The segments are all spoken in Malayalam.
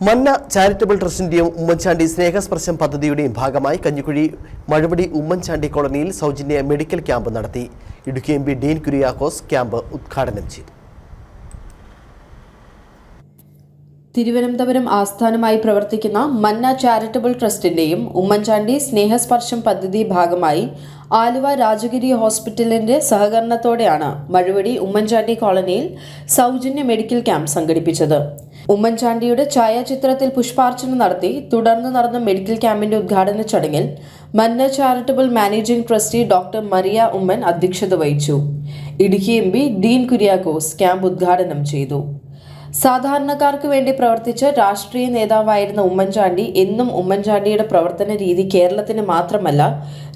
മന്ന ചാരിറ്റബിൾ ട്രസ്റ്റിന്റെയും ഉമ്മൻചാണ്ടി സ്നേഹസ്പർശം പദ്ധതിയുടെയും ഭാഗമായി കഞ്ഞിക്കുഴി മഴവടി ഉമ്മൻചാണ്ടി കോളനിയിൽ സൗജന്യ മെഡിക്കൽ ക്യാമ്പ് നടത്തി. ഇടുക്കി എം.പി. ഡീൻ കുര്യാക്കോസ് ക്യാമ്പ് ഉദ്ഘാടനം ചെയ്തു. തിരുവനന്തപുരം ആസ്ഥാനമായി പ്രവർത്തിക്കുന്ന മന്ന ചാരിറ്റബിൾ ട്രസ്റ്റിന്റെയും ഉമ്മൻചാണ്ടി സ്നേഹസ്പർശം പദ്ധതി ഭാഗമായി ആലുവ രാജഗിരി ഹോസ്പിറ്റലിന്റെ സഹകരണത്തോടെയാണ് മഴവടി ഉമ്മൻചാണ്ടി കോളനിയിൽ സൗജന്യ മെഡിക്കൽ ക്യാമ്പ് സംഘടിപ്പിച്ചത്. ഉമ്മൻചാണ്ടിയുടെ ഛായാചിത്രത്തിൽ പുഷ്പാർച്ചന നടത്തി തുടർന്ന് നടന്ന മെഡിക്കൽ ക്യാമ്പിന്റെ ഉദ്ഘാടന ചടങ്ങിൽ Manna charitable managing trustee doctor Mariya Oommen അധ്യക്ഷത വഹിച്ചു. ഇടുക്കി എം.പി. ഡീൻ കുര്യാക്കോസ് ക്യാമ്പ് ഉദ്ഘാടനം ചെയ്തു. സാധാരണക്കാർക്ക് വേണ്ടി പ്രവർത്തിച്ച രാഷ്ട്രീയ നേതാവായിരുന്ന ഉമ്മൻചാണ്ടി എന്നും ഉമ്മൻചാണ്ടിയുടെ പ്രവർത്തന രീതി കേരളത്തിന് മാത്രമല്ല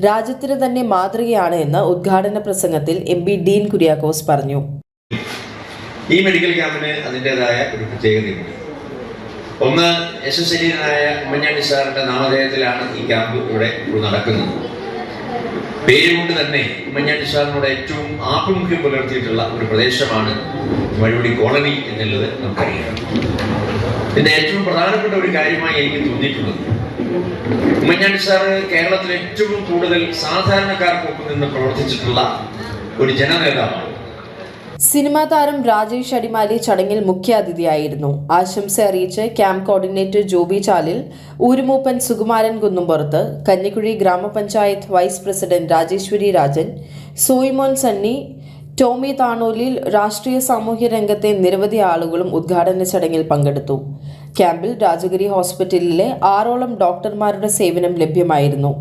രാജ്യത്തിന് തന്നെ മാതൃകയാണ് എന്ന് ഉദ്ഘാടന പ്രസംഗത്തിൽ എം.പി. ഡീൻ കുര്യാക്കോസ് പറഞ്ഞു. ഈ മെഡിക്കൽ ക്യാമ്പിന് അതിൻ്റെതായ ഒരു പ്രത്യേകതയുണ്ട്. ഒന്ന്, യശസ്വരീയനായ ഉമ്മൻചാണ്ടി സാറിന്റെ നാമധേയത്തിലാണ് ഈ ക്യാമ്പ് ഇവിടെ നടക്കുന്നത്. പേരുകൊണ്ട് തന്നെ ഉമ്മൻചാണ്ടി സാറിനോട് ഏറ്റവും ആഭിമുഖ്യം പുലർത്തിയിട്ടുള്ള ഒരു പ്രദേശമാണ് മഴവടി കോളനി എന്നുള്ളത് നമുക്കറിയാം. ഇതിന്റെ ഏറ്റവും പ്രധാനപ്പെട്ട ഒരു കാര്യമായി എനിക്ക് തോന്നിയിട്ടുള്ളത്, ഉമ്മൻചാണ്ടി സാറ് കേരളത്തിൽ ഏറ്റവും കൂടുതൽ സാധാരണക്കാർക്കൊപ്പം നിന്ന് പ്രവർത്തിച്ചിട്ടുള്ള ഒരു ജനനേതാവാണ്. സിനിമാ താരം രാജേഷ് അടിമാലി ചടങ്ങിൽ മുഖ്യാതിഥിയായിരുന്നു. ആശംസ അറിയിച്ച് ക്യാമ്പ് കോർഡിനേറ്റർ ജോബി ചാലിൽ, ഊരുമൂപ്പൻ സുകുമാരൻ കുന്നുംപുറത്ത്, കഞ്ഞിക്കുഴി ഗ്രാമപഞ്ചായത്ത് വൈസ് പ്രസിഡന്റ് രാജേശ്വരി രാജൻ, സോയിമോൻ സണ്ണി, ടോമി താണോലിൽ, രാഷ്ട്രീയ സാമൂഹ്യ രംഗത്തെ നിരവധി ആളുകളും ഉദ്ഘാടന ചടങ്ങിൽ പങ്കെടുത്തു. ക്യാമ്പിൽ രാജഗിരി ഹോസ്പിറ്റലിലെ 6ഓളം ഡോക്ടർമാരുടെ സേവനം ലഭ്യമായിരുന്നു.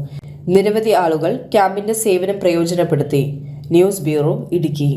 നിരവധി ആളുകൾ ക്യാമ്പിന്റെ സേവനം പ്രയോജനപ്പെടുത്തി. News bureau, Idukki.